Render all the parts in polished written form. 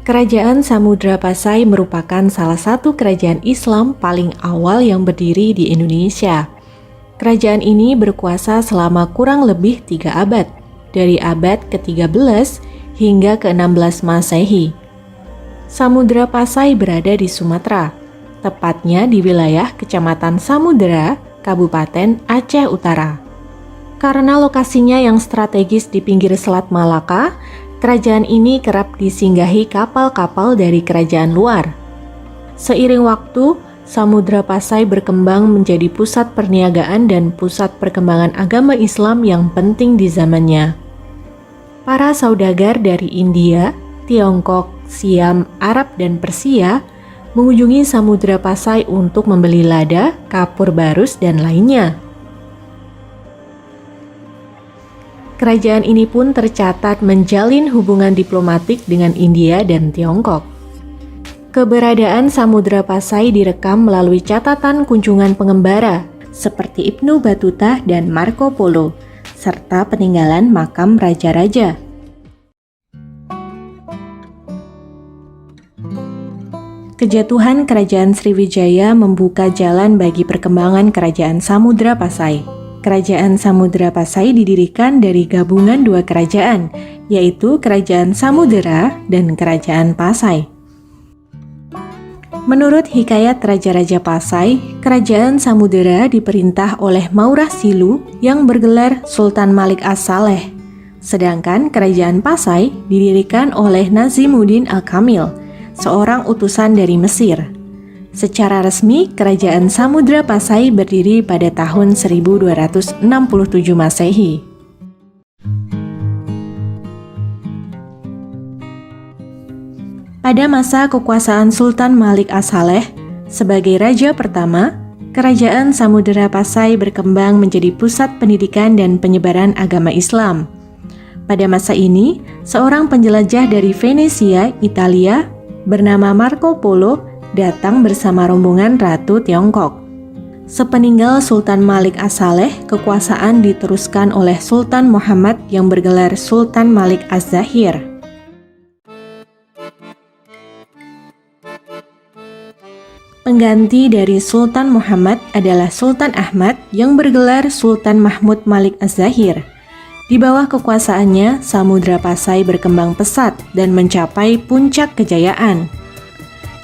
Kerajaan Samudra Pasai merupakan salah satu kerajaan Islam paling awal yang berdiri di Indonesia. Kerajaan ini berkuasa selama kurang lebih 3 abad, dari abad ke-13 hingga ke-16 Masehi. Samudra Pasai berada di Sumatera, tepatnya di wilayah Kecamatan Samudera, Kabupaten Aceh Utara. Karena lokasinya yang strategis di pinggir Selat Malaka, kerajaan ini kerap disinggahi kapal-kapal dari kerajaan luar. Seiring waktu, Samudra Pasai berkembang menjadi pusat perniagaan dan pusat perkembangan agama Islam yang penting di zamannya. Para saudagar dari India, Tiongkok, Siam, Arab, dan Persia mengunjungi Samudra Pasai untuk membeli lada, kapur barus, dan lainnya. Kerajaan ini pun tercatat menjalin hubungan diplomatik dengan India dan Tiongkok. Keberadaan Samudra Pasai direkam melalui catatan kunjungan pengembara seperti Ibnu Battuta dan Marco Polo, serta peninggalan makam raja-raja. Kejatuhan Kerajaan Sriwijaya membuka jalan bagi perkembangan Kerajaan Samudra Pasai. Kerajaan Samudra Pasai didirikan dari gabungan 2 kerajaan, yaitu Kerajaan Samudera dan Kerajaan Pasai. Menurut hikayat Raja-Raja Pasai, Kerajaan Samudera diperintah oleh Maurah Silu yang bergelar Sultan Malik As-Saleh, sedangkan Kerajaan Pasai didirikan oleh Nazimuddin Al-Kamil, seorang utusan dari Mesir. Secara resmi, Kerajaan Samudra Pasai berdiri pada tahun 1267 Masehi. Pada masa kekuasaan Sultan Malik As-Saleh, sebagai raja pertama, Kerajaan Samudra Pasai berkembang menjadi pusat pendidikan dan penyebaran agama Islam. Pada masa ini, seorang penjelajah dari Venesia, Italia, bernama Marco Polo, datang bersama rombongan Ratu Tiongkok. Sepeninggal Sultan Malik As-Saleh, kekuasaan diteruskan oleh Sultan Muhammad yang bergelar Sultan Malik Az-Zahir. Pengganti dari Sultan Muhammad adalah Sultan Ahmad yang bergelar Sultan Mahmud Malik Az-Zahir. Di bawah kekuasaannya, Samudra Pasai berkembang pesat dan mencapai puncak kejayaan.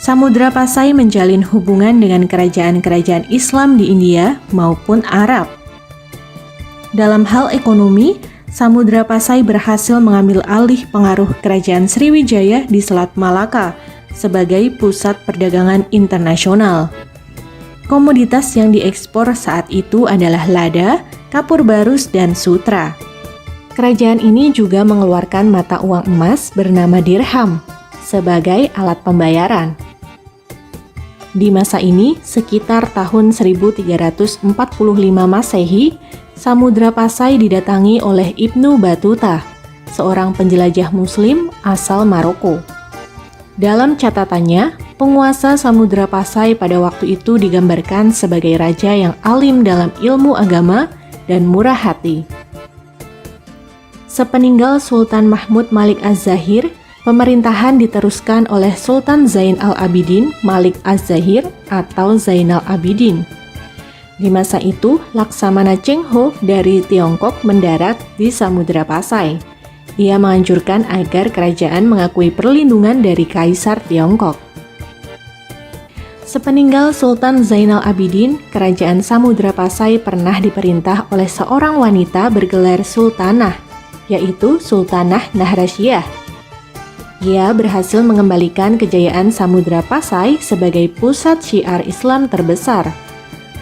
Samudra Pasai menjalin hubungan dengan kerajaan-kerajaan Islam di India maupun Arab. Dalam hal ekonomi, Samudra Pasai berhasil mengambil alih pengaruh Kerajaan Sriwijaya di Selat Malaka sebagai pusat perdagangan internasional. Komoditas yang diekspor saat itu adalah lada, kapur barus, dan sutra. Kerajaan ini juga mengeluarkan mata uang emas bernama dirham sebagai alat pembayaran. Di masa ini, sekitar tahun 1345 Masehi, Samudra Pasai didatangi oleh Ibnu Battuta, seorang penjelajah Muslim asal Maroko. Dalam catatannya, penguasa Samudra Pasai pada waktu itu digambarkan sebagai raja yang alim dalam ilmu agama dan murah hati. Sepeninggal Sultan Mahmud Malik Az-Zahir, pemerintahan diteruskan oleh Sultan Zain al-Abidin Malik Az-Zahir atau Zainal Abidin. Di masa itu, Laksamana Cheng Ho dari Tiongkok mendarat di Samudra Pasai. Ia menganjurkan agar kerajaan mengakui perlindungan dari Kaisar Tiongkok. Sepeninggal Sultan Zainal Abidin, kerajaan Samudra Pasai pernah diperintah oleh seorang wanita bergelar Sultanah, yaitu Sultanah Nahrasyah. Ia berhasil mengembalikan kejayaan Samudra Pasai sebagai pusat syiar Islam terbesar.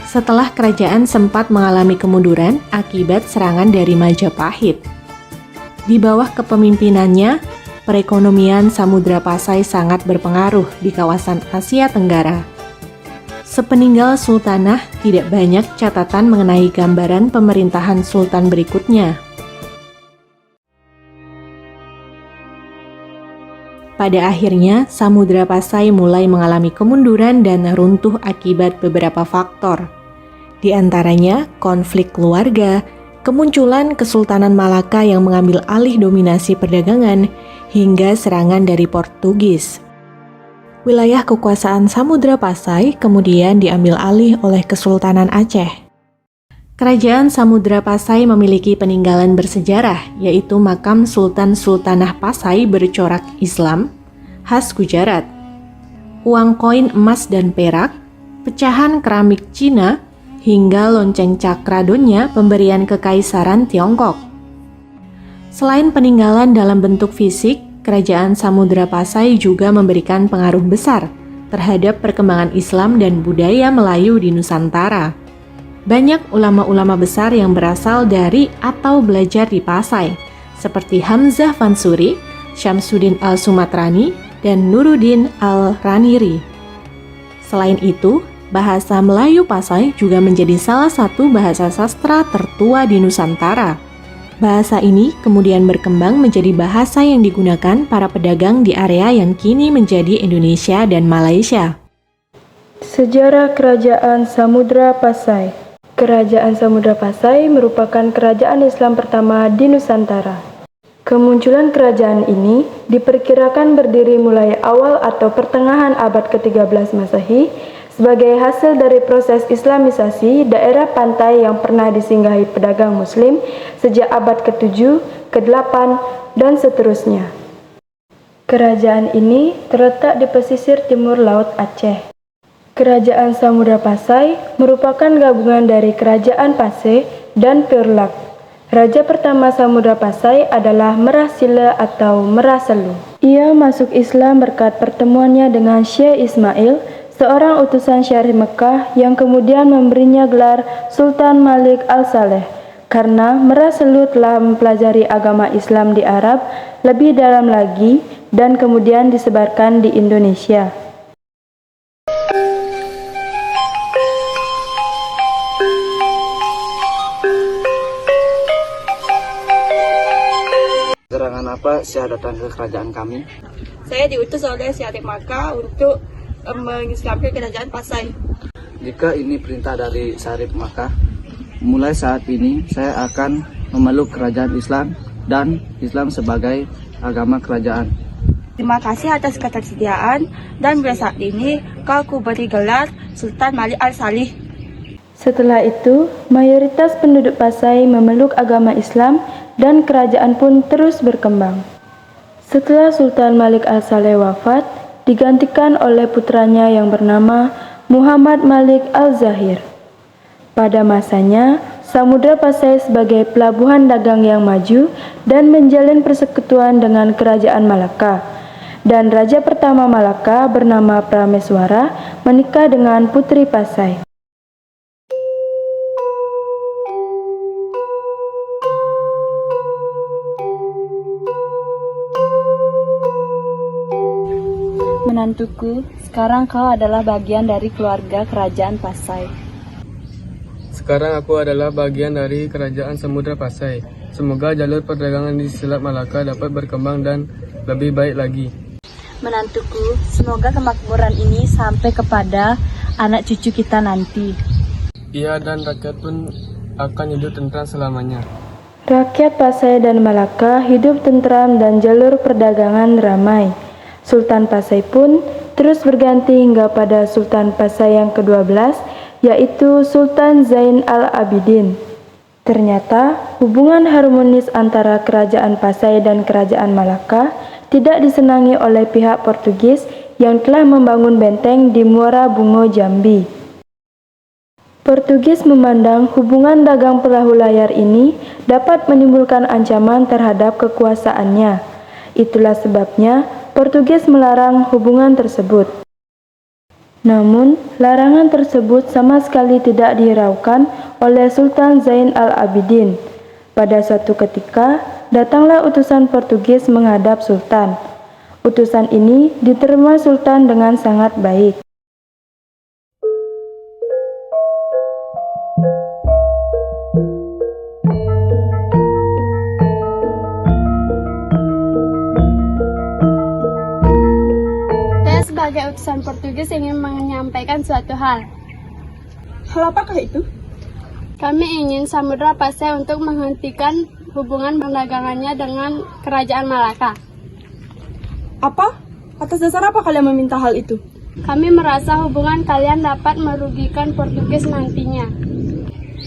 Setelah kerajaan sempat mengalami kemunduran akibat serangan dari Majapahit. Di bawah kepemimpinannya, perekonomian Samudra Pasai sangat berpengaruh di kawasan Asia Tenggara. Sepeninggal Sultanah, tidak banyak catatan mengenai gambaran pemerintahan Sultan berikutnya. Pada akhirnya, Samudra Pasai mulai mengalami kemunduran dan runtuh akibat beberapa faktor. Di antaranya, konflik keluarga, kemunculan Kesultanan Malaka yang mengambil alih dominasi perdagangan, hingga serangan dari Portugis. Wilayah kekuasaan Samudra Pasai kemudian diambil alih oleh Kesultanan Aceh. Kerajaan Samudra Pasai memiliki peninggalan bersejarah, yaitu makam Sultan Sultanah Pasai bercorak Islam, khas Gujarat, uang koin emas dan perak, pecahan keramik Cina, hingga lonceng Cakradonya pemberian Kekaisaran Tiongkok. Selain peninggalan dalam bentuk fisik, Kerajaan Samudra Pasai juga memberikan pengaruh besar terhadap perkembangan Islam dan budaya Melayu di Nusantara. Banyak ulama-ulama besar yang berasal dari atau belajar di Pasai, seperti Hamzah Fansuri, Syamsuddin Al-Sumatrani, dan Nuruddin Al-Raniri. Selain itu, bahasa Melayu Pasai juga menjadi salah satu bahasa sastra tertua di Nusantara. Bahasa ini kemudian berkembang menjadi bahasa yang digunakan para pedagang di area yang kini menjadi Indonesia dan Malaysia. Sejarah Kerajaan Samudra Pasai. Kerajaan Samudra Pasai merupakan kerajaan Islam pertama di Nusantara. Kemunculan kerajaan ini diperkirakan berdiri mulai awal atau pertengahan abad ke-13 Masehi sebagai hasil dari proses Islamisasi daerah pantai yang pernah disinggahi pedagang Muslim sejak abad ke-7, ke-8, dan seterusnya. Kerajaan ini terletak di pesisir timur Laut Aceh. Kerajaan Samudra Pasai merupakan gabungan dari Kerajaan Pasai dan Peurlak. Raja pertama Samudra Pasai adalah Merah Sila atau Merah Selu. Ia masuk Islam berkat pertemuannya dengan Syekh Ismail, seorang utusan Syarif Mekah yang kemudian memberinya gelar Sultan Malik Al-Saleh, karena Merah Selu telah mempelajari agama Islam di Arab lebih dalam lagi dan kemudian disebarkan di Indonesia. Gerangan apa saya datang ke kerajaan kami? Saya diutus oleh Syarif Mekah untuk mengislamkan kerajaan Pasai. Jika ini perintah dari Syarif Mekah, mulai saat ini saya akan memeluk kerajaan Islam dan Islam sebagai agama kerajaan. Terima kasih atas ketersediaan dan mulai saat ini kau kuberi gelar Sultan Malik Al-Salih. Setelah itu, mayoritas penduduk Pasai memeluk agama Islam dan kerajaan pun terus berkembang. Setelah Sultan Malik Al-Saleh wafat, digantikan oleh putranya yang bernama Muhammad Malik Al-Zahir. Pada masanya, Samudra Pasai sebagai pelabuhan dagang yang maju dan menjalin persekutuan dengan Kerajaan Malaka. Dan Raja pertama Malaka bernama Prameswara menikah dengan Putri Pasai. Menantuku, sekarang kau adalah bagian dari keluarga Kerajaan Pasai. Sekarang aku adalah bagian dari Kerajaan Samudra Pasai. Semoga jalur perdagangan di Selat Malaka dapat berkembang dan lebih baik lagi. Menantuku, semoga kemakmuran ini sampai kepada anak cucu kita nanti. Ia dan rakyat pun akan hidup tentram selamanya. Rakyat Pasai dan Malaka hidup tentram dan jalur perdagangan ramai. Sultan Pasai pun terus berganti hingga pada Sultan Pasai yang ke-12, yaitu Sultan Zain Al-Abidin. Ternyata, hubungan harmonis antara Kerajaan Pasai dan Kerajaan Malaka tidak disenangi oleh pihak Portugis yang telah membangun benteng di Muara Bungo, Jambi. Portugis memandang hubungan dagang perahu layar ini dapat menimbulkan ancaman terhadap kekuasaannya. Itulah sebabnya Portugis melarang hubungan tersebut. Namun, larangan tersebut sama sekali tidak dihiraukan oleh Sultan Zain Al-Abidin. Pada suatu ketika, datanglah utusan Portugis menghadap Sultan. Utusan ini diterima Sultan dengan sangat baik. Sebagai utusan Portugis ingin menyampaikan suatu hal. Hal apakah itu? Kami ingin Samudra Pasai untuk menghentikan hubungan perdagangannya dengan Kerajaan Malaka. Apa? Atas dasar apa kalian meminta hal itu? Kami merasa hubungan kalian dapat merugikan Portugis nantinya.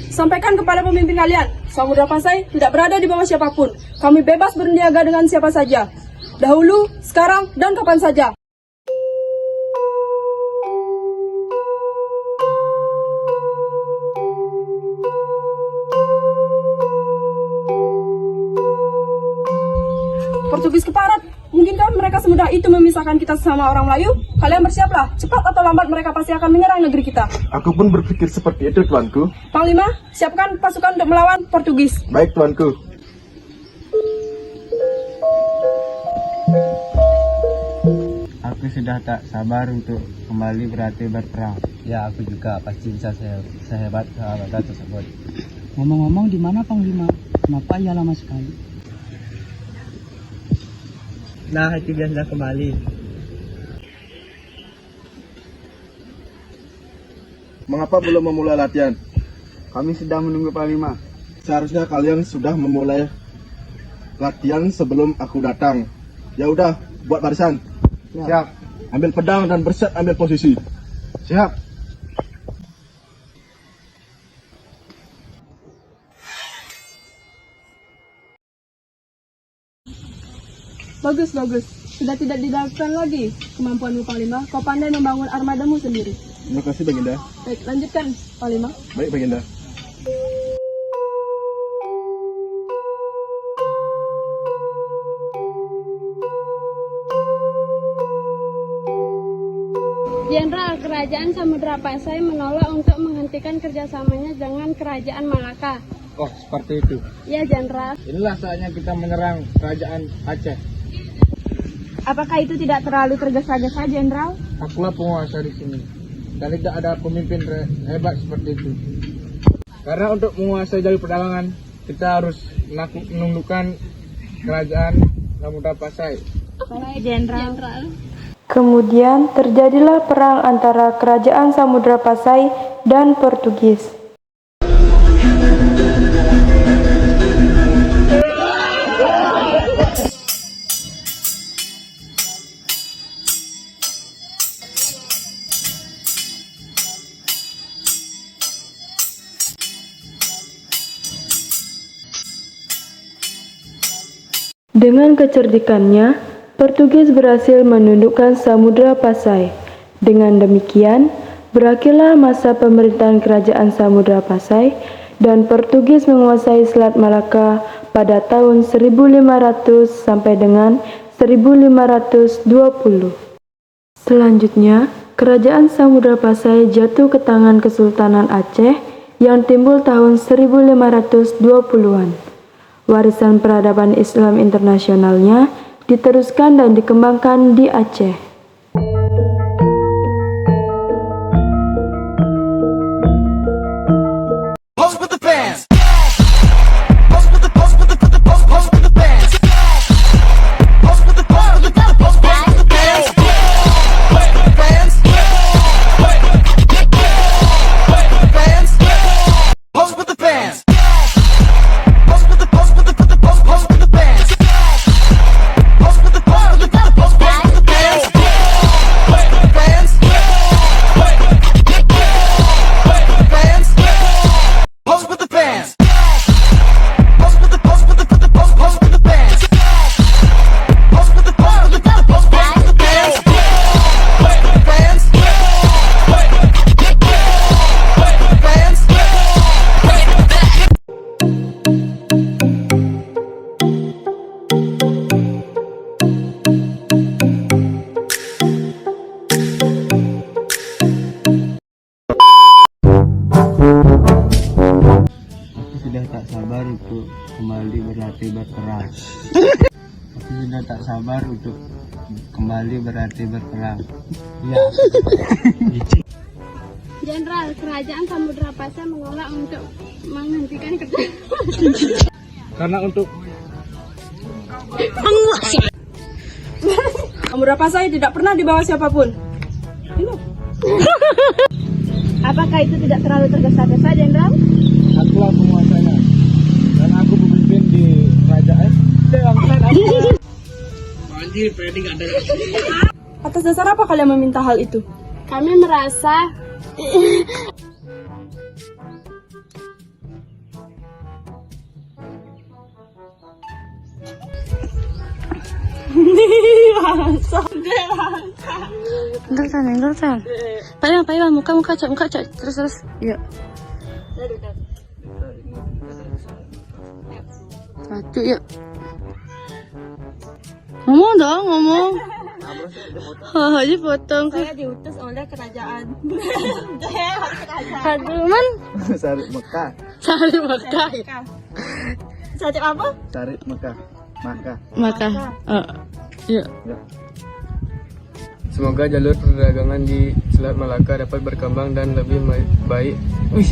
Sampaikan kepada pemimpin kalian, Samudra Pasai tidak berada di bawah siapapun. Kami bebas berniaga dengan siapa saja. Dahulu, sekarang, dan kapan saja. Portugis keparat, mungkinkah mereka semudah itu memisahkan kita sesama orang Melayu? Kalian bersiaplah, cepat atau lambat mereka pasti akan menyerang negeri kita. Aku pun berpikir seperti itu, Tuanku. Panglima, siapkan pasukan untuk melawan Portugis. Baik, Tuanku. Aku sudah tak sabar untuk kembali berlatih berperang. Ya, aku juga pasti bisa sehebat sahabat tersebut. Ngomong-ngomong, di mana Panglima? Kenapa ia lama sekali? Nah, itu dia sudah kembali. Mengapa belum memulai latihan? Kami sedang menunggu Panglima. Seharusnya kalian sudah memulai latihan sebelum aku datang. Ya udah, buat barisan. Siap. Ambil pedang dan bersiap ambil posisi. Siap. Bagus, bagus. Sudah tidak dilakukan lagi kemampuanmu, Panglima. Kau pandai membangun armadamu sendiri. Terima kasih, Baginda. Baik, lanjutkan, Panglima. Baik, Baginda. Jenderal, kerajaan Samudra Pasai menolak untuk menghentikan kerjasamanya dengan kerajaan Malaka. Oh, seperti itu. Ya, Jenderal. Inilah saatnya kita menyerang kerajaan Aceh. Apakah itu tidak terlalu tergesa-gesa, Jenderal? Akulah penguasa di sini. Dan tidak ada pemimpin hebat seperti itu. Karena untuk menguasai jalur perdagangan, kita harus menundukkan kerajaan Samudra Pasai. Baik, Jenderal. Kemudian terjadilah perang antara kerajaan Samudra Pasai dan Portugis. Dengan kecerdikannya, Portugis berhasil menundukkan Samudra Pasai. Dengan demikian, berakhirlah masa pemerintahan kerajaan Samudra Pasai dan Portugis menguasai Selat Malaka pada tahun 1500 sampai dengan 1520. Selanjutnya, kerajaan Samudra Pasai jatuh ke tangan Kesultanan Aceh yang timbul tahun 1520-an. Warisan peradaban Islam internasionalnya diteruskan dan dikembangkan di Aceh. Sudah tak sabar untuk kembali berlatih berperang. Aku sudah tak sabar untuk kembali berlatih berperang. Ya. Jenderal, kerajaan Samudra Pasai menolak untuk menghentikan kerjasama. Karena untuk Samudra Pasai tidak pernah di bawah siapapun. Apakah itu tidak terlalu tergesa-gesa, Jenderal? akulah penguasanya dan aku memimpin di kerajaan. Atas dasar apa kalian meminta hal itu? Kami merasa Bentar. Payah, muka, cok, terus, yuk. Satu, yuk. Ngomong. Aja potong. Saya diutus oleh kerajaan. Aduh, man. Sarip Mekah. Sari Mekah. Sarip apa? Sarip Mekah. Maka. Yuk. Semoga jalur perdagangan di Selat Malaka dapat berkembang dan lebih baik. Wih.